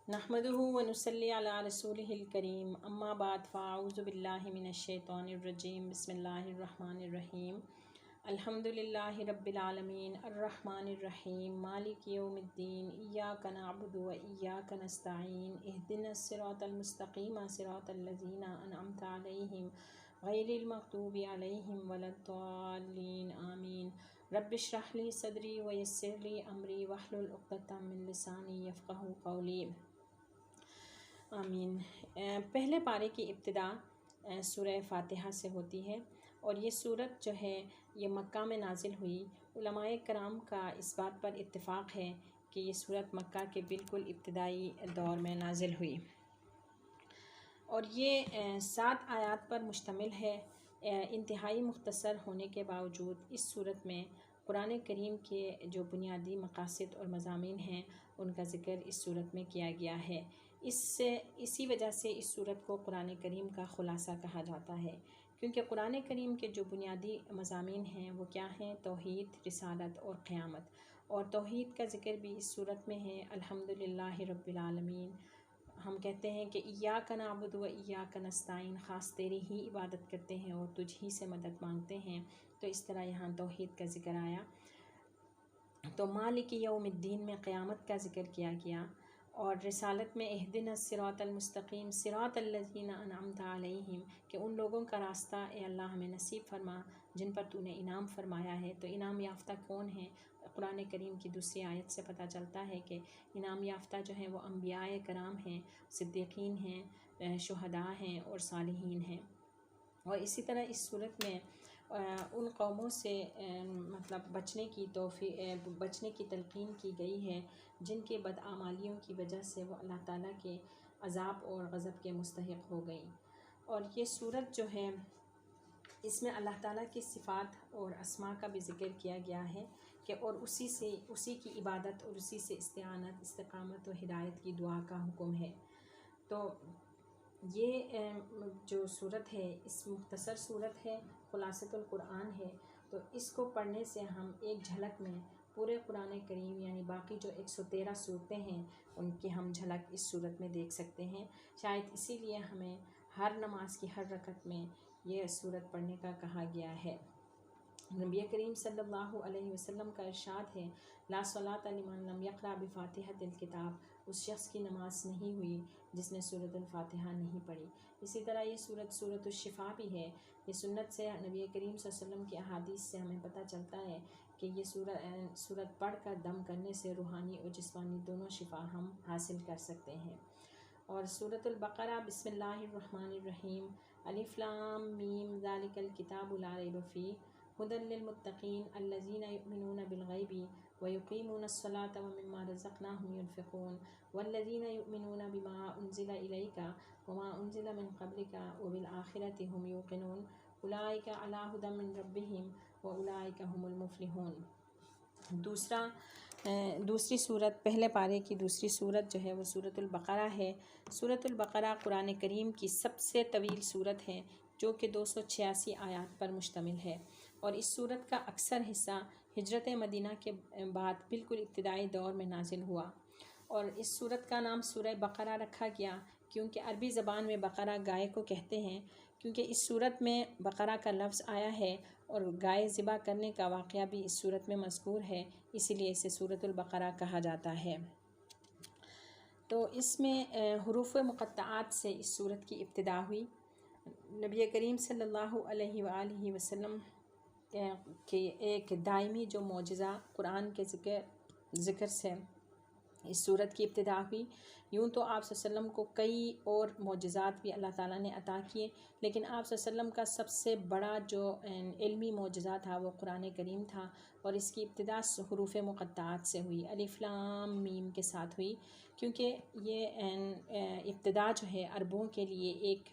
نحمدہ ونصلی علی رسولہ الکریم اما بعد فاعوذ باللہ من الشیطان الرجیم بسم اللہ الرحمن الرحیم الحمد للہ رب العالمین الرحمن الرحیم مالک یوم الدین ایاک نعبد و ایاک نستعین اہدنا الصراط المستقیم صراط الذین انعمت علیہم غیر المغضوب علیہم ولا الضالین آمین رب اشرح لی صدری ویسر لی امری واحلل عقدۃ من لسانی یفقہوا قولی آمین۔ پہلے پارے کی ابتدا سورہ فاتحہ سے ہوتی ہے اور یہ سورت جو ہے یہ مکہ میں نازل ہوئی۔ علماء کرام کا اس بات پر اتفاق ہے کہ یہ سورت مکہ کے بالکل ابتدائی دور میں نازل ہوئی اور یہ 7 آیات پر مشتمل ہے۔ انتہائی مختصر ہونے کے باوجود اس سورت میں قرآن کریم کے جو بنیادی مقاصد اور مضامین ہیں ان کا ذکر اس سورت میں کیا گیا ہے۔ اسی وجہ سے اس سورت کو قرآن کریم کا خلاصہ کہا جاتا ہے، کیونکہ قرآن کریم کے جو بنیادی مضامین ہیں وہ کیا ہیں؟ توحید، رسالت اور قیامت۔ اور توحید کا ذکر بھی اس سورت میں ہے۔ الحمدللہ رب العالمین، ہم کہتے ہیں کہ ایاک نعبد و ایاک نستعین، خاص تیری ہی عبادت کرتے ہیں اور تجھ ہی سے مدد مانگتے ہیں، تو اس طرح یہاں توحید کا ذکر آیا۔ تو مالک یوم الدین میں قیامت کا ذکر کیا گیا، اور رسالت میں اہدنا الصراط المستقیم صراط الذین انعمت علیہم، کہ ان لوگوں کا راستہ اے اللہ ہمیں نصیب فرما جن پر تو نے انعام فرمایا ہے۔ تو انعام یافتہ کون ہیں؟ قرآن کریم کی دوسری آیت سے پتہ چلتا ہے کہ انعام یافتہ جو ہیں وہ انبیاء کرام ہیں، صدیقین ہیں، شہداء ہیں اور صالحین ہیں۔ اور اسی طرح اس صورت میں ان قوموں سے بچنے کی تلقین کی گئی ہے جن کے بدعمالیوں کی وجہ سے وہ اللہ تعالیٰ کے عذاب اور غضب کے مستحق ہو گئیں۔ اور یہ صورت جو ہے اس میں اللہ تعالیٰ کی صفات اور اسماء کا بھی ذکر کیا گیا ہے کہ اور اسی کی عبادت اور اسی سے استعانت، استقامت و ہدایت کی دعا کا حکم ہے۔ تو یہ جو صورت ہے اس مختصر صورت ہے، خلاصۃ القرآن ہے، تو اس کو پڑھنے سے ہم ایک جھلک میں پورے قرآن کریم یعنی باقی جو 113 صورتیں ہیں ان کی ہم جھلک اس صورت میں دیکھ سکتے ہیں۔ شاید اسی لیے ہمیں ہر نماز کی ہر رکعت میں یہ صورت پڑھنے کا کہا گیا ہے۔ نبی کریم صلی اللہ علیہ وسلم کا ارشاد ہے، لا صلاۃ لمن لم یقرأ بفاتحۃ الکتاب، اس شخص کی نماز نہیں ہوئی جس نے سورۃ الفاتحہ نہیں پڑھی۔ اسی طرح یہ سورۃ الشفاء بھی ہے۔ یہ سنت سے نبی کریم صلی اللہ علیہ وسلم کی احادیث سے ہمیں پتہ چلتا ہے کہ یہ سورت پڑھ کر دم کرنے سے روحانی اور جسمانی دونوں شفا ہم حاصل کر سکتے ہیں۔ اور سورۃ البقرہ، بسم اللہ الرحمن الرحیم، الف لام میم ذالک الکتاب لا ریب فیہ ھدی للمتقین الذین یؤمنون بالغیب ویقیمون الصلاۃ ومما رزقناہم ینفقون والذین یؤمنون بما انزل الیک وما انزل من قبلک وبالآخرۃ ھم یوقنون اولئک علی ھدی من ربہم واولئک ھم المفلحون۔ دوسری صورت، پہلے پارے کی دوسری صورت جو ہے وہ سورۃ البقرہ ہے۔ سورۃ البقرہ قرآن کریم کی سب سے طویل صورت ہے جو کہ 286 آیات پر مشتمل ہے، اور اس صورت کا اکثر حصہ ہجرت مدینہ کے بعد بالکل ابتدائی دور میں نازل ہوا، اور اس صورت کا نام سورہ بقرہ رکھا گیا کیونکہ عربی زبان میں بقرہ گائے کو کہتے ہیں، کیونکہ اس صورت میں بقرہ کا لفظ آیا ہے اور گائے ذبح کرنے کا واقعہ بھی اس صورت میں مذکور ہے، اسی لیے اسے سورۃ البقرہ کہا جاتا ہے۔ تو اس میں حروف مقطعات سے اس صورت کی ابتدا ہوئی۔ نبی کریم صلی اللہ علیہ وآلہ وسلم کے ایک دائمی جو معجزہ قرآن کے ذکر سے اس صورت کی ابتدا ہوئی۔ یوں تو آپ صلی اللہ علیہ وسلم کو کئی اور معجزات بھی اللہ تعالیٰ نے عطا کیے، لیکن آپ صلی اللہ علیہ وسلم کا سب سے بڑا جو علمی معجزہ تھا وہ قرآن کریم تھا، اور اس کی ابتدا حروف مقطعات سے ہوئی، الف لام میم کے ساتھ ہوئی، کیونکہ یہ ابتدا جو ہے عربوں کے لیے ایک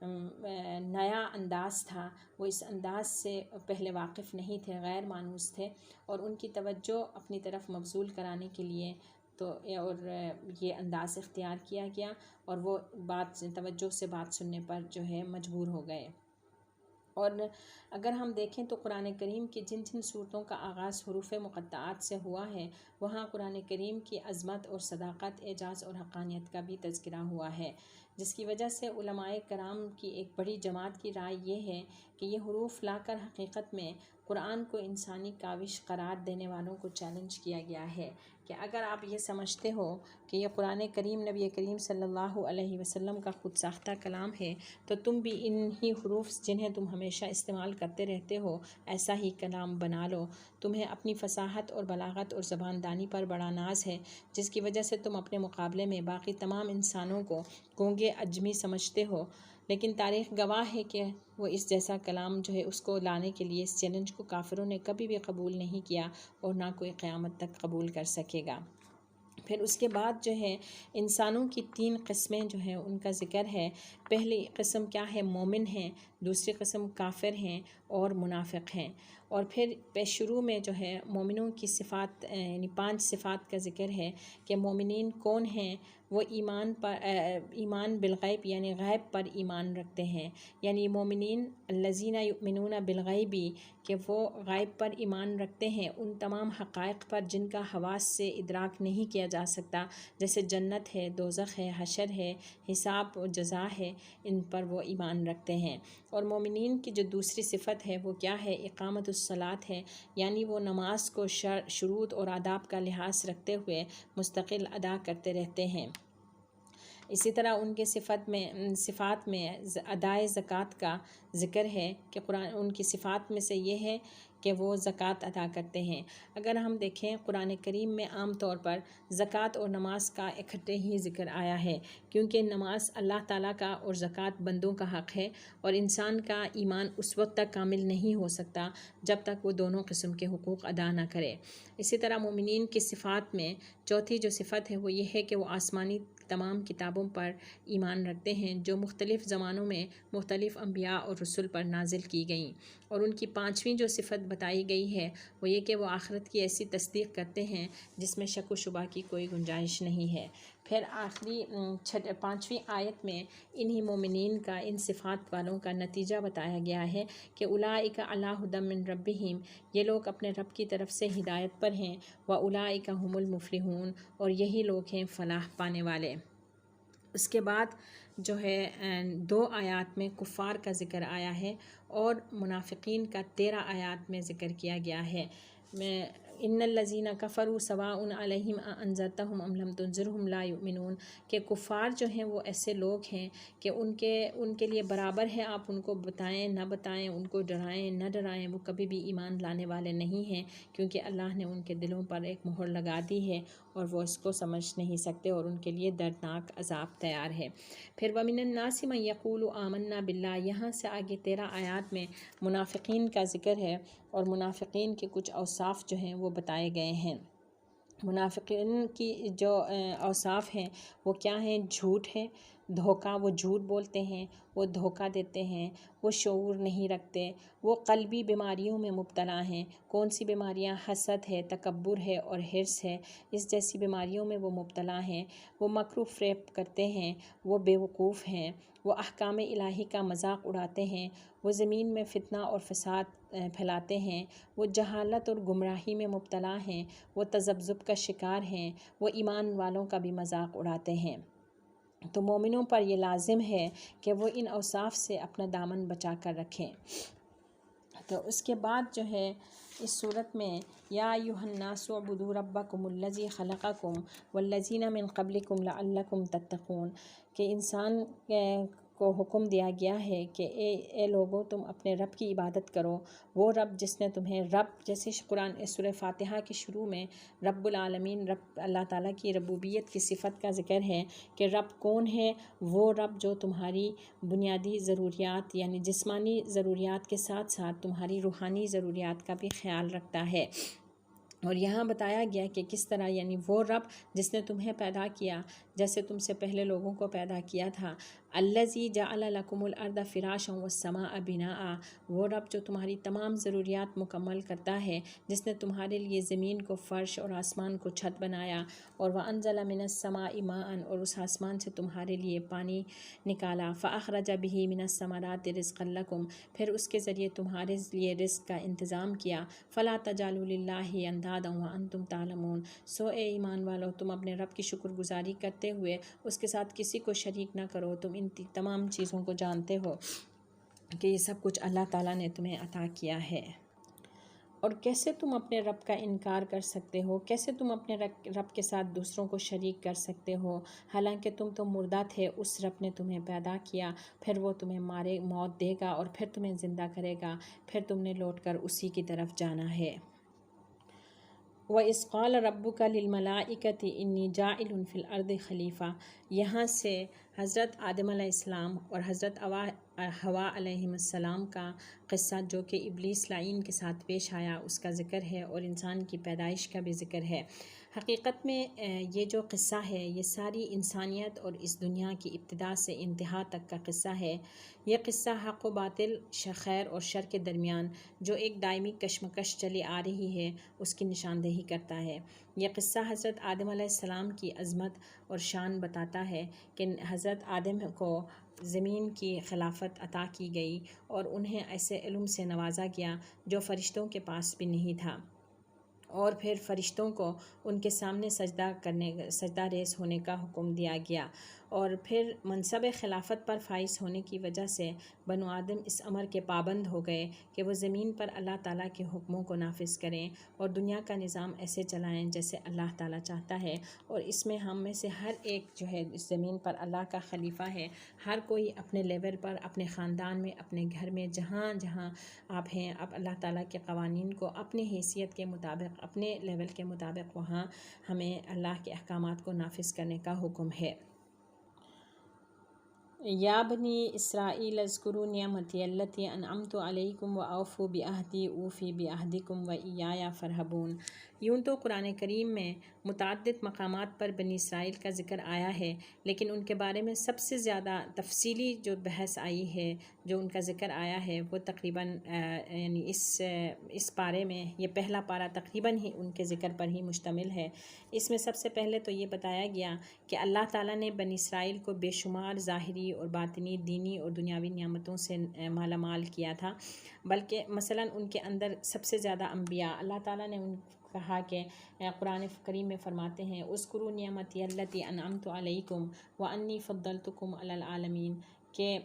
نیا انداز تھا، وہ اس انداز سے پہلے واقف نہیں تھے، غیر مانوس تھے، اور ان کی توجہ اپنی طرف مبذول کرانے کے لیے اور یہ انداز اختیار کیا گیا، اور وہ توجہ سے بات سننے پر جو ہے مجبور ہو گئے۔ اور اگر ہم دیکھیں تو قرآن کریم کی جن جن صورتوں کا آغاز حروف مقطعات سے ہوا ہے وہاں قرآن کریم کی عظمت اور صداقت، اعجاز اور حقانیت کا بھی تذکرہ ہوا ہے، جس کی وجہ سے علماء کرام کی ایک بڑی جماعت کی رائے یہ ہے کہ یہ حروف لا کر حقیقت میں قرآن کو انسانی کاوش قرار دینے والوں کو چیلنج کیا گیا ہے کہ اگر آپ یہ سمجھتے ہو کہ یہ قرآن کریم نبی کریم صلی اللہ علیہ وسلم کا خود ساختہ کلام ہے تو تم بھی انہی حروف جنہیں تم ہمیشہ استعمال کرتے رہتے ہو ایسا ہی کلام بنا لو۔ تمہیں اپنی فصاحت اور بلاغت اور زبان دانی پر بڑا ناز ہے، جس کی وجہ سے تم اپنے مقابلے میں باقی تمام انسانوں کو گونگے عجمی سمجھتے ہو، لیکن تاریخ گواہ ہے کہ وہ اس جیسا کلام جو ہے اس کو لانے کے لیے اس چیلنج کو کافروں نے کبھی بھی قبول نہیں کیا اور نہ کوئی قیامت تک قبول کر سکے گا۔ پھر اس کے بعد جو ہے انسانوں کی 3 قسمیں جو ہیں ان کا ذکر ہے۔ پہلی قسم کیا ہے؟ مومن ہیں، دوسری قسم کافر ہیں اور منافق ہیں۔ اور پھر شروع میں جو ہے مومنوں کی صفات یعنی 5 صفات کا ذکر ہے کہ مومنین کون ہیں؟ وہ ایمان بالغیب یعنی غیب پر ایمان رکھتے ہیں، یعنی مومنین الذین یؤمنون بالغیب کہ وہ غیب پر ایمان رکھتے ہیں، ان تمام حقائق پر جن کا حواس سے ادراک نہیں کیا جا سکتا، جیسے جنت ہے، دوزخ ہے، حشر ہے، حساب و جزا ہے، ان پر وہ ایمان رکھتے ہیں۔ اور مومنین کی جو دوسری صفت ہے وہ کیا ہے؟ اقامت الصلاۃ ہے، یعنی وہ نماز کو شروط اور آداب کا لحاظ رکھتے ہوئے مستقل ادا کرتے رہتے ہیں۔ اسی طرح ان کے صفات میں ادائے زکوٰۃ کا ذکر ہے کہ قرآن ان کی صفات میں سے یہ ہے کہ وہ زکوٰۃ ادا کرتے ہیں۔ اگر ہم دیکھیں قرآن کریم میں عام طور پر زکوٰۃ اور نماز کا اکٹھے ہی ذکر آیا ہے، کیونکہ نماز اللہ تعالیٰ کا اور زکوٰۃ بندوں کا حق ہے، اور انسان کا ایمان اس وقت تک کامل نہیں ہو سکتا جب تک وہ دونوں قسم کے حقوق ادا نہ کرے۔ اسی طرح مومنین کی صفات میں چوتھی جو صفت ہے وہ یہ ہے کہ وہ آسمانی تمام کتابوں پر ایمان رکھتے ہیں جو مختلف زمانوں میں مختلف انبیاء اور رسول پر نازل کی گئیں۔ اور ان کی 5ویں جو صفت بتائی گئی ہے وہ یہ کہ وہ آخرت کی ایسی تصدیق کرتے ہیں جس میں شک و شبہ کی کوئی گنجائش نہیں ہے۔ پھر آخری 5ویں آیت میں انہی مومنین کا، ان صفات والوں کا نتیجہ بتایا گیا ہے کہ اولئک علی ھدی من ربہم، یہ لوگ اپنے رب کی طرف سے ہدایت پر ہیں، واولئک ھم المفلحون، اور یہی لوگ ہیں فلاح پانے والے۔ اس کے بعد جو ہے 2 آیات میں کفار کا ذکر آیا ہے اور منافقین کا 13 آیات میں ذکر کیا گیا ہے۔ ان الذین کفروا سواء علیہم اانذرتہم ام لم تنذرہم لا یؤمنون، کہ کفار جو ہیں وہ ایسے لوگ ہیں کہ ان کے لیے برابر ہے آپ ان کو بتائیں نہ بتائیں، ان کو ڈرائیں نہ ڈرائیں، وہ کبھی بھی ایمان لانے والے نہیں ہیں، کیونکہ اللہ نے ان کے دلوں پر ایک مہر لگا دی ہے اور وہ اس کو سمجھ نہیں سکتے، اور ان کے لیے دردناک عذاب تیار ہے۔ پھر وَمِنَ النَّاسِ مَن يَقُولُ آمَنَّا بِاللَّهِ، یہاں سے آگے 13 آیات میں منافقین کا ذکر ہے، اور منافقین کے کچھ اوصاف جو ہیں وہ بتائے گئے ہیں۔ منافقین کی جو اوصاف ہیں وہ کیا ہیں؟ جھوٹ ہے، دھوکہ، وہ جھوٹ بولتے ہیں، وہ دھوکہ دیتے ہیں، وہ شعور نہیں رکھتے، وہ قلبی بیماریوں میں مبتلا ہیں۔ کون سی بیماریاں؟ حسد ہے، تکبر ہے اور حرص ہے، اس جیسی بیماریوں میں وہ مبتلا ہیں۔ وہ مکر و فریب کرتے ہیں، وہ بیوقوف ہیں، وہ احکام الہی کا مذاق اڑاتے ہیں، وہ زمین میں فتنہ اور فساد پھیلاتے ہیں، وہ جہالت اور گمراہی میں مبتلا ہیں، وہ تذبذب کا شکار ہیں، وہ ایمان والوں کا بھی مذاق اڑاتے ہیں۔ تو مومنوں پر یہ لازم ہے کہ وہ ان اوصاف سے اپنا دامن بچا کر رکھیں۔ تو اس کے بعد جو ہے اس صورت میں یا ایھا الناس اعبدوا ربکم الذی خلقکم والذین من قبلکم لعلکم تتقون، کہ انسان کو حکم دیا گیا ہے کہ اے لوگو تم اپنے رب کی عبادت کرو، وہ رب جس نے تمہیں رب، جیسے قرآن سورہ فاتحہ کے شروع میں رب العالمین، رب اللہ تعالیٰ کی ربوبیت کی صفت کا ذکر ہے کہ رب کون ہے؟ وہ رب جو تمہاری بنیادی ضروریات یعنی جسمانی ضروریات کے ساتھ ساتھ تمہاری روحانی ضروریات کا بھی خیال رکھتا ہے۔ اور یہاں بتایا گیا کہ کس طرح، یعنی وہ رب جس نے تمہیں پیدا کیا، جیسے تم سے پہلے لوگوں کو پیدا کیا تھا۔ الذی جعل لکم الارض فراشا والسماء بناء، وہ رب جو تمہاری تمام ضروریات مکمل کرتا ہے، جس نے تمہارے لیے زمین کو فرش اور آسمان کو چھت بنایا، اور وانزل من السماء ماء، اور اس آسمان سے تمہارے لیے پانی نکالا، فاخرج به من الثمرات رزقا لکم، پھر اس کے ذریعے تمہارے لیے رزق کا انتظام کیا، فلا تجعلوا للہ اندادا وانتم تعلمون، سو اے ایمان والو تم اپنے رب کی شکر گزاری کرتے ہوئے اس کے ساتھ کسی کو شریک نہ کرو، تم ان تمام چیزوں کو جانتے ہو کہ یہ سب کچھ اللہ تعالیٰ نے تمہیں عطا کیا ہے۔ اور کیسے تم اپنے رب کا انکار کر سکتے ہو، کیسے تم اپنے رب کے ساتھ دوسروں کو شریک کر سکتے ہو، حالانکہ تم تو مردہ تھے، اس رب نے تمہیں پیدا کیا، پھر وہ تمہیں موت دے گا اور پھر تمہیں زندہ کرے گا، پھر تم نے لوٹ کر اسی کی طرف جانا ہے۔ وَإِذْ قَالَ رَبُّكَ لِلْمَلَائِكَةِ إِنِّي جَاعِلٌ فِي الْأَرْضِ خلیفہ، یہاں سے حضرت آدم علیہ السلام اور حضرت حوا علیہ السلام کا قصہ جو کہ ابلیس لعین کے ساتھ پیش آیا اس کا ذکر ہے، اور انسان کی پیدائش کا بھی ذکر ہے۔ حقیقت میں یہ جو قصہ ہے یہ ساری انسانیت اور اس دنیا کی ابتدا سے انتہا تک کا قصہ ہے۔ یہ قصہ حق و باطل، خیر اور شر کے درمیان جو ایک دائمی کشمکش چلی آ رہی ہے اس کی نشاندہی کرتا ہے۔ یہ قصہ حضرت آدم علیہ السلام کی عظمت اور شان بتاتا ہے کہ حضرت آدم کو زمین کی خلافت عطا کی گئی اور انہیں ایسے علم سے نوازا گیا جو فرشتوں کے پاس بھی نہیں تھا، اور پھر فرشتوں کو ان کے سامنے سجدہ ریز ہونے کا حکم دیا گیا، اور پھر منصب خلافت پر فائز ہونے کی وجہ سے بنو آدم اس امر کے پابند ہو گئے کہ وہ زمین پر اللہ تعالیٰ کے حکموں کو نافذ کریں اور دنیا کا نظام ایسے چلائیں جیسے اللہ تعالیٰ چاہتا ہے۔ اور اس میں ہم میں سے ہر ایک جو ہے اس زمین پر اللہ کا خلیفہ ہے، ہر کوئی اپنے لیول پر، اپنے خاندان میں، اپنے گھر میں، جہاں جہاں آپ ہیں، اب اللہ تعالیٰ کے قوانین کو اپنی حیثیت کے مطابق، اپنے لیول کے مطابق وہاں ہمیں اللہ کے احکامات کو نافذ کرنے کا حکم ہے۔ یا بنی اسرائیل اذکروا نعمتی التی انعمت علیکم واوفوا بعہدی اوفی بعہدکم وایایا فارہبون۔ یوں تو قرآن کریم میں متعدد مقامات پر بنی اسرائیل کا ذکر آیا ہے، لیکن ان کے بارے میں سب سے زیادہ تفصیلی جو بحث آئی ہے، جو ان کا ذکر آیا ہے، وہ تقریباً یعنی اس پارے میں، یہ پہلا پارہ تقریباً ہی ان کے ذکر پر ہی مشتمل ہے۔ اس میں سب سے پہلے تو یہ بتایا گیا کہ اللہ تعالیٰ نے بنی اسرائیل کو بے شمار ظاہری اور باطنی، دینی اور دنیاوی نعمتوں سے مالا مال کیا تھا، بلکہ مثلاً ان کے اندر سب سے زیادہ انبیاء، اللہ تعالیٰ نے ان کہا کہ قرآن کریم میں فرماتے ہیں اذکروا نعمتی التی انعمت علیکم وانی فضلتکم علی العالمین، کہ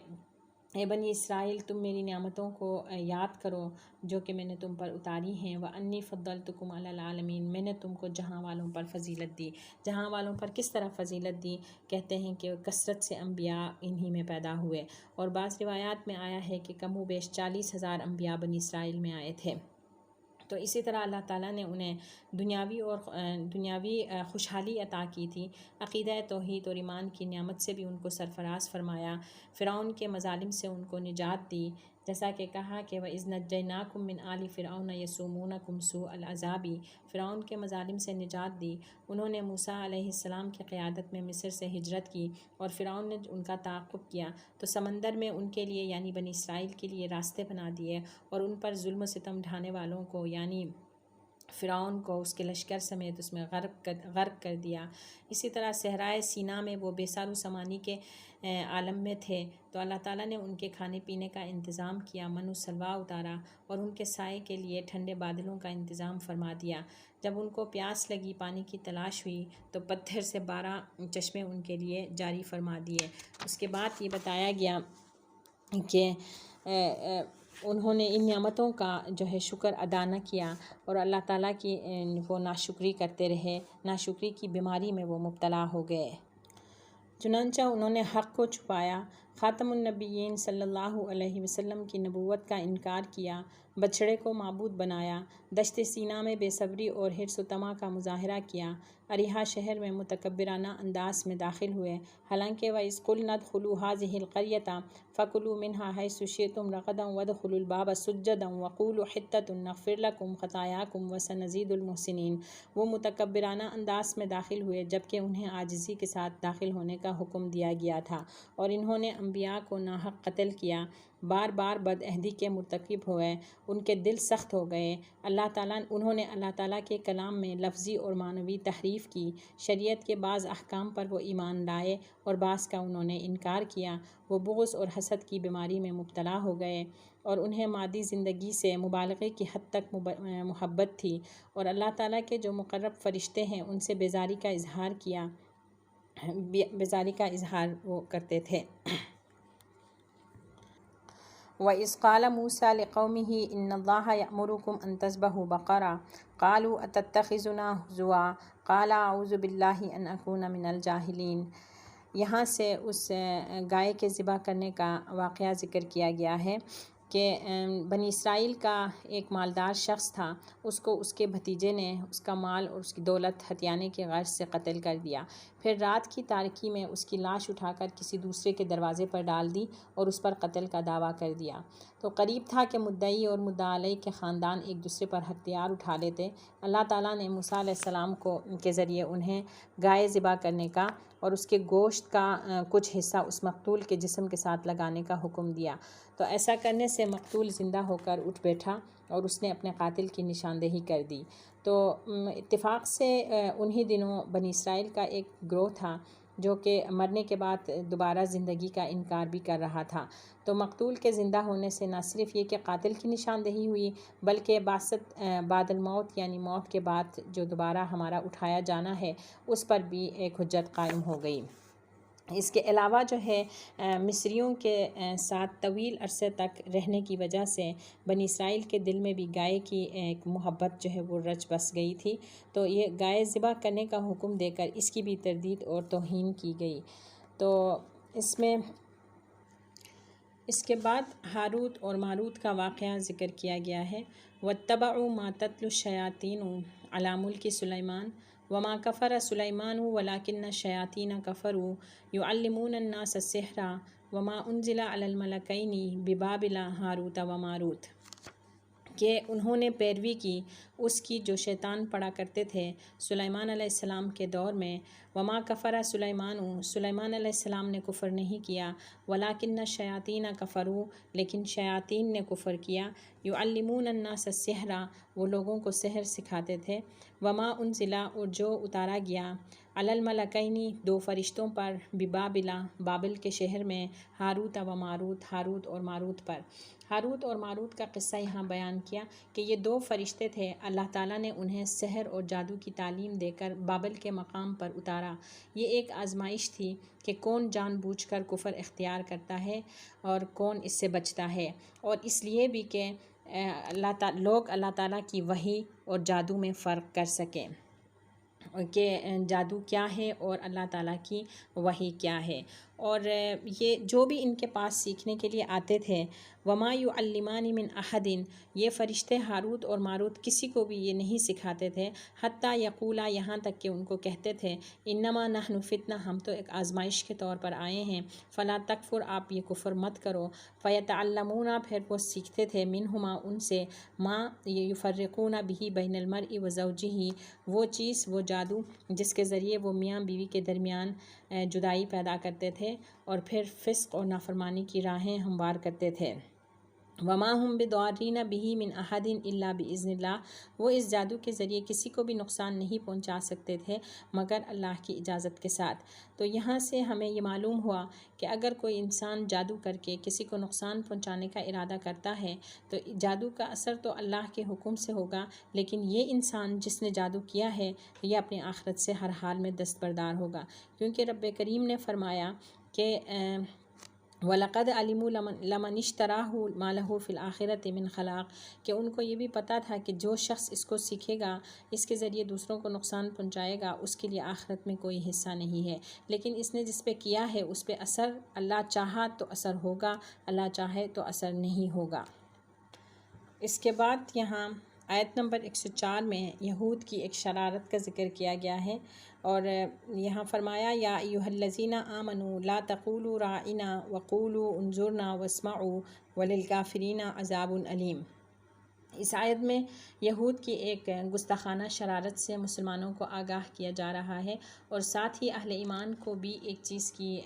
اے بنی اسرائیل تم میری نعمتوں کو یاد کرو جو کہ میں نے تم پر اتاری ہیں، وانی فضلتکم علی العالمین، میں نے تم کو جہاں والوں پر فضیلت دی۔ جہاں والوں پر کس طرح فضیلت دی؟ کہتے ہیں کہ کثرت سے انبیاء انہی میں پیدا ہوئے، اور بعض روایات میں آیا ہے کہ کم و بیش 40,000 انبیاء بنی اسرائیل میں آئے تھے۔ تو اسی طرح اللہ تعالیٰ نے انہیں دنیاوی خوشحالی عطا کی تھی، عقیدہ توحید اور ایمان کی نعمت سے بھی ان کو سرفراز فرمایا، فرعون کے مظالم سے ان کو نجات دی، جیسا کہ کہا کہ وَإِذْ نَجَّيْنَاكُمْ مِنْ آلِ فِرْعَوْنَ يَسُومُونَكُمْ سُوءَ الْعَذَابِ، فرعون کے مظالم سے نجات دی۔ انہوں نے موسیٰ علیہ السلام کی قیادت میں مصر سے ہجرت کی اور فرعون نے ان کا تعاقب کیا تو سمندر میں ان کے لیے یعنی بنی اسرائیل کے لیے راستے بنا دیے اور ان پر ظلم و ستم ڈھانے والوں کو یعنی فرعون کو اس کے لشکر سمیت اس میں غرق کر دیا۔ اسی طرح صحرائے سینا میں وہ بے سار و سامانی کے عالم میں تھے تو اللہ تعالیٰ نے ان کے کھانے پینے کا انتظام کیا، من و سلوا اتارا اور ان کے سائے کے لیے ٹھنڈے بادلوں کا انتظام فرما دیا۔ جب ان کو پیاس لگی، پانی کی تلاش ہوئی تو پتھر سے 12 چشمے ان کے لیے جاری فرما دیے۔ اس کے بعد یہ بتایا گیا کہ انہوں نے ان نعمتوں کا جو ہے شکر ادا نہ کیا اور اللہ تعالیٰ کی وہ ناشکری کرتے رہے، ناشکری کی بیماری میں وہ مبتلا ہو گئے۔ چنانچہ انہوں نے حق کو چھپایا، خاتم النبیین صلی اللہ علیہ وسلم کی نبوت کا انکار کیا، بچھڑے کو معبود بنایا، دشت سینا میں بے صبری اور حرص و طمع کا مظاہرہ کیا، اریحا شہر میں متکبرانہ انداز میں داخل ہوئے، حالانکہ وَإِذْ قُلْنَا ادْخُلُوا هَٰذِهِ الْقَرْيَةَ فَكُلُوا مِنْهَا حَيْثُ شِئْتُمْ رَغَدًا وَادْخُلُوا الْبَابَ سُجَّدًا وَقُولُوا حِطَّةٌ نَغْفِرْ لَكُمْ خَطَايَاكُمْ وَسَنَزِيدُ الْمُحْسِنِينَ۔ وہ متکبرانہ انداز میں داخل ہوئے جبکہ انہیں عاجزی کے ساتھ داخل ہونے کا حکم دیا گیا تھا، اور انہوں نے انبیاء کو ناحق قتل کیا، بار بار بدعہدی کے مرتکب ہوئے، ان کے دل سخت ہو گئے، انہوں نے اللہ تعالیٰ کے کلام میں لفظی اور معنوی تحریف کی، شریعت کے بعض احکام پر وہ ایمان لائے اور بعض کا انہوں نے انکار کیا، وہ بغض اور حسد کی بیماری میں مبتلا ہو گئے، اور انہیں مادی زندگی سے مبالغے کی حد تک محبت تھی، اور اللہ تعالیٰ کے جو مقرب فرشتے ہیں ان سے بیزاری کا اظہار وہ کرتے تھے۔ وَإِذْ قَالَ مُوسَىٰ لِقَوْمِهِ إِنَّ اللَّهَ يَأْمُرُكُمْ أَن تَذْبَحُوا بَقَرَةً قَالُوا أَتَتَّخِذُنَا هُزُوًا قَالَ أَعُوذُ بِاللَّهِ أَنْ أَكُونَ مِنَ الْجَاهِلِينَ۔ یہاں سے اس گائے کے ذبح کرنے کا واقعہ ذکر کیا گیا ہے کہ بنی اسرائیل کا ایک مالدار شخص تھا، اس کو اس کے بھتیجے نے اس کا مال اور اس کی دولت ہتھیانے کے غرض سے قتل کر دیا، پھر رات کی تاریکی میں اس کی لاش اٹھا کر کسی دوسرے کے دروازے پر ڈال دی اور اس پر قتل کا دعویٰ کر دیا۔ تو قریب تھا کہ مدعی اور مدعا علیہ کے خاندان ایک دوسرے پر ہتھیار اٹھا لیتے۔ اللہ تعالیٰ نے موسیٰ علیہ السلام کے ذریعے انہیں گائے ذبح کرنے کا اور اس کے گوشت کا کچھ حصہ اس مقتول کے جسم کے ساتھ لگانے کا حکم دیا، تو ایسا کرنے سے مقتول زندہ ہو کر اٹھ بیٹھا اور اس نے اپنے قاتل کی نشاندہی کر دی۔ تو اتفاق سے انہی دنوں بنی اسرائیل کا ایک گروہ تھا جو کہ مرنے کے بعد دوبارہ زندگی کا انکار بھی کر رہا تھا، تو مقتول کے زندہ ہونے سے نہ صرف یہ کہ قاتل کی نشاندہی ہوئی بلکہ بعثت بعد الموت یعنی موت کے بعد جو دوبارہ ہمارا اٹھایا جانا ہے اس پر بھی ایک حجت قائم ہو گئی۔ اس کے علاوہ جو ہے مصریوں کے ساتھ طویل عرصے تک رہنے کی وجہ سے بنی اسرائیل کے دل میں بھی گائے کی ایک محبت جو ہے وہ رچ بس گئی تھی، تو یہ گائے ذبح کرنے کا حکم دے کر اس کی بھی تردید اور توہین کی گئی۔ تو اس کے بعد ہاروت اور ماروت کا واقعہ ذکر کیا گیا ہے۔ وَاتَّبَعُوا مَا تَتْلُو الشَّيَاطِينُ عَلَىٰ مُلْكِ سُلَيْمَانَ وَمَا كَفَرَ سُلَيْمَانُ وَلَٰكِنَّ الشَّيَاطِينَ كَفَرُوا يُعَلِّمُونَ النَّاسَ السِّحْرَ وَمَا أُنزِلَ عَلَى الْمَلَكَيْنِ بِبَابِلَ ہاروت وماروت، کہ انہوں نے پیروی کی اس کی جو شیطان پڑھا کرتے تھے سلیمان علیہ السلام کے دور میں۔ وما کفر سلیمان، سلیمان علیہ السلام نے کفر نہیں کیا، ولیکن الشیاطین کفروا، لیکن شیاطین نے کفر کیا، یعلمون الناس السحر، وہ لوگوں کو سحر سکھاتے تھے، وما انزل، اور جو اتارا گیا، علی الملکین، دو فرشتوں پر، ببابل، بابل کے شہر میں، ہاروت و ماروت، ہاروت اور ماروت پر۔ ہاروت اور ماروت کا قصہ یہاں بیان کیا کہ یہ دو فرشتے تھے، اللہ تعالیٰ نے انہیں سحر اور جادو کی تعلیم دے کر بابل کے مقام پر اتارا۔ یہ ایک آزمائش تھی کہ کون جان بوجھ کر کفر اختیار کرتا ہے اور کون اس سے بچتا ہے، اور اس لیے بھی کہ لوگ اللہ تعالیٰ کی وحی اور جادو میں فرق کر سکیں کہ جادو کیا ہے اور اللہ تعالیٰ کی وحی کیا ہے۔ اور یہ جو بھی ان کے پاس سیکھنے کے لیے آتے تھے، وما یعلمان من احد، یہ فرشتے ہاروت اور ماروت کسی کو بھی یہ نہیں سکھاتے تھے، حتیٰ یقولا، یہاں تک کہ ان کو کہتے تھے، انما نحن فتنہ، ہم تو ایک آزمائش کے طور پر آئے ہیں، فلا تکفر، آپ یہ کفر مت کرو، فیتعلمون، پھر وہ سیکھتے تھے، منہما، ان سے، ما یفرقون بہ بین المرء وزوجہ، وہ چیز، وہ جادو جس کے ذریعے وہ میاں بیوی کے درمیان جدائی پیدا کرتے تھے اور پھر فسق اور نافرمانی کی راہیں ہموار کرتے تھے۔ وما ہم بضارین بہ من احد الا باذن اللہ، وہ اس جادو کے ذریعے کسی کو بھی نقصان نہیں پہنچا سکتے تھے مگر اللہ کی اجازت کے ساتھ۔ تو یہاں سے ہمیں یہ معلوم ہوا کہ اگر کوئی انسان جادو کر کے کسی کو نقصان پہنچانے کا ارادہ کرتا ہے تو جادو کا اثر تو اللہ کے حکم سے ہوگا، لیکن یہ انسان جس نے جادو کیا ہے یہ اپنی آخرت سے ہر حال میں دستبردار ہوگا، کیونکہ رب کریم نے فرمایا کہ وَلَقَدْ عَلِمُوا لَمَنِ اشْتَرَاهُ مَا لَهُ فِي الْآخِرَةِ مِنْ خَلَاقٍ کہ ان کو یہ بھی پتہ تھا کہ جو شخص اس کو سیکھے گا، اس کے ذریعے دوسروں کو نقصان پہنچائے گا، اس کے لیے آخرت میں کوئی حصہ نہیں ہے۔ لیکن اس نے جس پہ کیا ہے اس پہ اثر اللہ چاہا تو اثر ہوگا، اللہ چاہے تو اثر نہیں ہوگا۔ اس کے بعد یہاں آیت نمبر 104 میں یہود کی ایک شرارت کا ذکر کیا گیا ہے، اور یہاں فرمایا یا ایھا الذین آمنوا لا تقولوا راعنا وقولوا انظرنا واسمعوا وللکافرین عذاب علیم۔ اس آیت میں یہود کی ایک گستاخانہ شرارت سے مسلمانوں کو آگاہ کیا جا رہا ہے، اور ساتھ ہی اہل ایمان کو بھی ایک چیز کی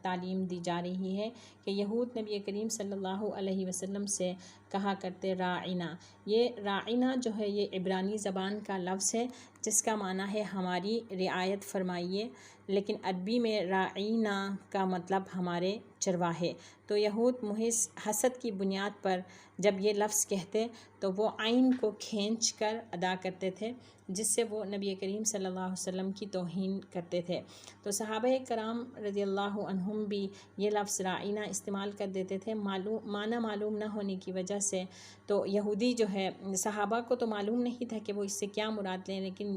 تعلیم دی جا رہی ہے کہ یہود نبی کریم صلی اللہ علیہ وسلم سے کہا کرتے راعنا۔ یہ راعنا جو ہے یہ عبرانی زبان کا لفظ ہے جس کا معنی ہے ہماری رعایت فرمائیے، لیکن عربی میں راعینا کا مطلب ہمارے چرواہے۔ تو یہود محض حسد کی بنیاد پر جب یہ لفظ کہتے تو وہ عین کو کھینچ کر ادا کرتے تھے، جس سے وہ نبی کریم صلی اللہ علیہ وسلم کی توہین کرتے تھے۔ تو صحابہ کرام رضی اللہ عنہم بھی یہ لفظ راعینا استعمال کر دیتے تھے، معنی معلوم نہ ہونے کی وجہ سے۔ تو یہودی جو ہے، صحابہ کو تو معلوم نہیں تھا کہ وہ اس سے کیا مراد لیں، لیکن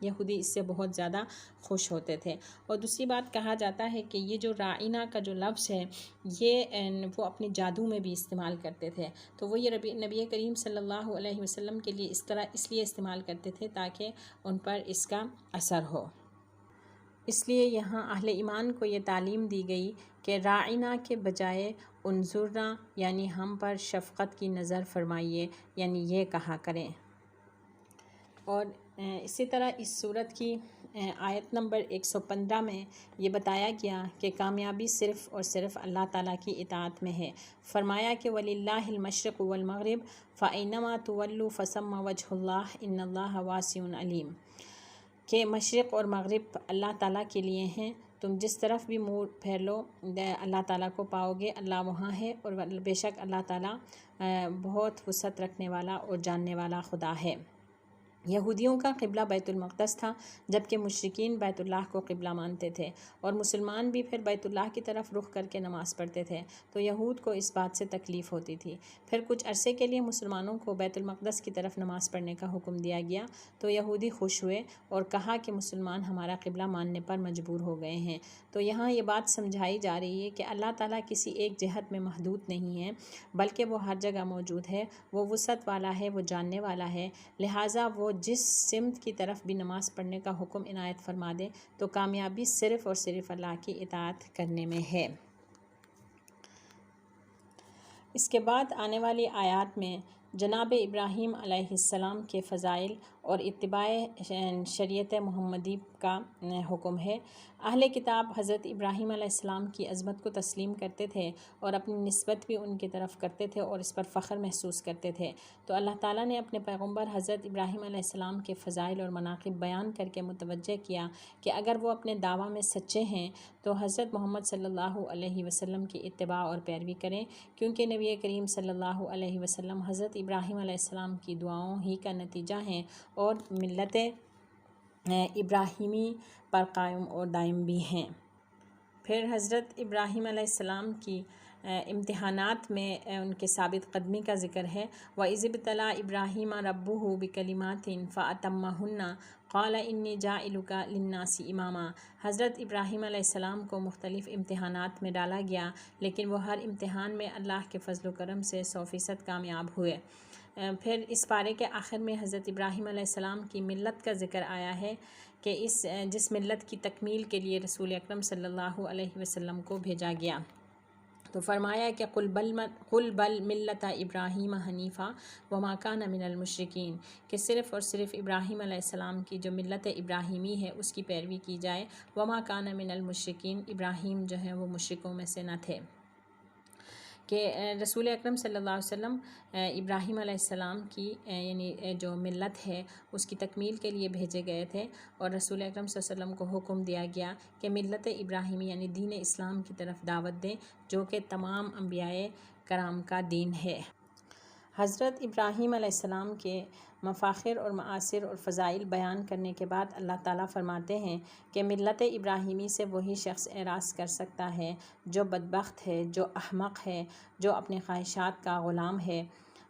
یہودی اس سے بہت زیادہ خوش ہوتے تھے۔ اور دوسری بات کہا جاتا ہے کہ یہ جو راعینا کا جو لفظ ہے یہ وہ اپنے جادو میں بھی استعمال کرتے تھے، تو وہ یہ نبی کریم صلی اللہ علیہ وسلم کے لیے اس لیے استعمال کرتے تھے تاکہ ان پر اس کا اثر ہو۔ اس لیے یہاں اہل ایمان کو یہ تعلیم دی گئی کہ راعینا کے بجائے انظرنا یعنی ہم پر شفقت کی نظر فرمائیے، یعنی یہ کہا کریں۔ اور اسی طرح اس صورت کی آیت نمبر 115 میں یہ بتایا گیا کہ کامیابی صرف اور صرف اللہ تعالیٰ کی اطاعت میں ہے۔ فرمایا کہ وَلِلَّهِ الْمَشْرِقُ وَالْمَغْرِبُ فَأَيْنَمَا تُوَلُّوا فَثَمَّ وَجْهُ اللَّهِ إِنَّ اللَّهَ وَاسِعٌ عَلِيمٌ کہ مشرق اور مغرب اللہ تعالیٰ کے لیے ہیں، تم جس طرف بھی منہ پھیر لو اللہ تعالیٰ کو پاؤ گے، اللہ وہاں ہے، اور بے شک اللہ تعالیٰ بہت وسعت رکھنے والا اور جاننے والا خدا ہے۔ یہودیوں کا قبلہ بیت المقدس تھا، جبکہ مشرکین بیت اللہ کو قبلہ مانتے تھے، اور مسلمان بھی پھر بیت اللہ کی طرف رخ کر کے نماز پڑھتے تھے، تو یہود کو اس بات سے تکلیف ہوتی تھی۔ پھر کچھ عرصے کے لیے مسلمانوں کو بیت المقدس کی طرف نماز پڑھنے کا حکم دیا گیا، تو یہودی خوش ہوئے اور کہا کہ مسلمان ہمارا قبلہ ماننے پر مجبور ہو گئے ہیں۔ تو یہاں یہ بات سمجھائی جا رہی ہے کہ اللہ تعالیٰ کسی ایک جہت میں محدود نہیں ہے، بلکہ وہ ہر جگہ موجود ہے، وہ وسعت والا ہے، وہ جاننے والا ہے، لہٰذا وہ جس سمت کی طرف بھی نماز پڑھنے کا حکم عنایت فرما دے تو کامیابی صرف اور صرف اللہ کی اطاعت کرنے میں ہے۔ اس کے بعد آنے والی آیات میں جناب ابراہیم علیہ السلام کے فضائل اور اتباع شریعت محمدی کا حکم ہے۔ اہل کتاب حضرت ابراہیم علیہ السلام کی عظمت کو تسلیم کرتے تھے اور اپنی نسبت بھی ان کی طرف کرتے تھے اور اس پر فخر محسوس کرتے تھے، تو اللہ تعالیٰ نے اپنے پیغمبر حضرت ابراہیم علیہ السلام کے فضائل اور مناقب بیان کر کے متوجہ کیا کہ اگر وہ اپنے دعویٰ میں سچے ہیں تو حضرت محمد صلی اللہ علیہ وسلم کی اتباع اور پیروی کریں، کیونکہ نبی کریم صلی اللہ علیہ وسلم حضرت ابراہیم علیہ السلام کی دعاؤں ہی کا نتیجہ ہیں اور ملت ابراہیمی پر قائم اور دائم بھی ہیں۔ پھر حضرت ابراہیم علیہ السلام کی امتحانات میں ان کے ثابت قدمی کا ذکر ہے۔ وَإِذِ ابْتَلَىٰ إِبْرَاهِيمَ رَبُّهُ بِكَلِمَاتٍ فَأَتَمَّهُنَّ قَالَ إِنِّي جَاعِلُكَ لِلنَّاسِ إِمَامًا۔ حضرت ابراہیم علیہ السلام کو مختلف امتحانات میں ڈالا گیا، لیکن وہ ہر امتحان میں اللہ کے فضل و کرم سے 100% کامیاب ہوئے۔ پھر اس پارے کے آخر میں حضرت ابراہیم علیہ السلام کی ملت کا ذکر آیا ہے کہ جس ملت کی تکمیل کے لیے رسول اکرم صلی اللہ علیہ وسلم کو بھیجا گیا، تو فرمایا کہ قُلْ بَلْ مِلَّةَ إِبْرَاهِيمَ حَنِيفًا وَمَا كَانَ مِنَ الْمُشْرِكِينَ کہ صرف اور صرف ابراہیم علیہ السلام کی جو ملت ابراہیمی ہے اس کی پیروی کی جائے، وَمَا كَانَ مِنَ الْمُشْرِكِينَ ابراہیم جو ہیں وہ مشرکوں میں سے نہ تھے، کہ رسول اکرم صلی اللہ علیہ وسلم ابراہیم علیہ السلام کی یعنی جو ملت ہے اس کی تکمیل کے لیے بھیجے گئے تھے، اور رسول اکرم صلی اللہ علیہ وسلم کو حکم دیا گیا کہ ملت ابراہیمی یعنی دین اسلام کی طرف دعوت دیں، جو کہ تمام انبیاء کرام کا دین ہے۔ حضرت ابراہیم علیہ السلام کے مفاخر اور معاصر اور فضائل بیان کرنے کے بعد اللہ تعالیٰ فرماتے ہیں کہ ملت ابراہیمی سے وہی شخص اعراض کر سکتا ہے جو بدبخت ہے، جو احمق ہے، جو اپنے خواہشات کا غلام ہے۔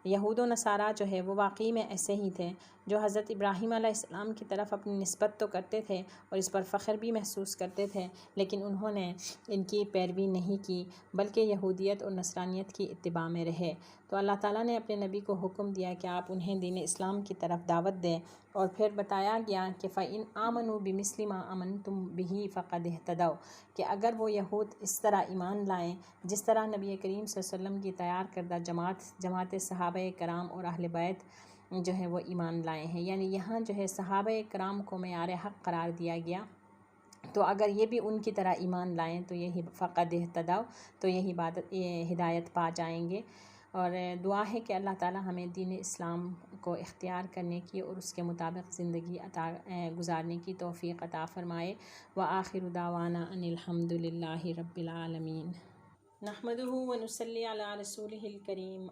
یہود و نصارہ جو ہے وہ واقعی میں ایسے ہی تھے، جو حضرت ابراہیم علیہ السلام کی طرف اپنی نسبت تو کرتے تھے اور اس پر فخر بھی محسوس کرتے تھے، لیکن انہوں نے ان کی پیروی نہیں کی بلکہ یہودیت اور نصرانیت کی اتباع میں رہے۔ تو اللہ تعالیٰ نے اپنے نبی کو حکم دیا کہ آپ انہیں دین اسلام کی طرف دعوت دیں، اور پھر بتایا گیا کہ فَإِنْ آمَنُوا بِمِثْلِ مَا آمَنْتُمْ بِهِ فَقَدِ اهْتَدَوْا، کہ اگر وہ یہود اس طرح ایمان لائیں جس طرح نبی کریم صلی اللہ علیہ وسلم کی تیار کردہ جماعت صحابہ کرام اور اہل بیت جو ہے وہ ایمان لائے ہیں، یعنی یہاں جو ہے صحابہ کرام کو معیار حق قرار دیا گیا، تو اگر یہ بھی ان کی طرح ایمان لائیں تو یہی فقد اہتدوا، تو یہی ہدایت پا جائیں گے۔ اور دعا ہے کہ اللہ تعالیٰ ہمیں دین اسلام کو اختیار کرنے کی اور اس کے مطابق زندگی گزارنے کی توفیق عطا فرمائے۔ وآخر دعوانا ان الحمد للہ رب العالمین۔ نحمدہ ونصلی علی رسولہ الکریم۔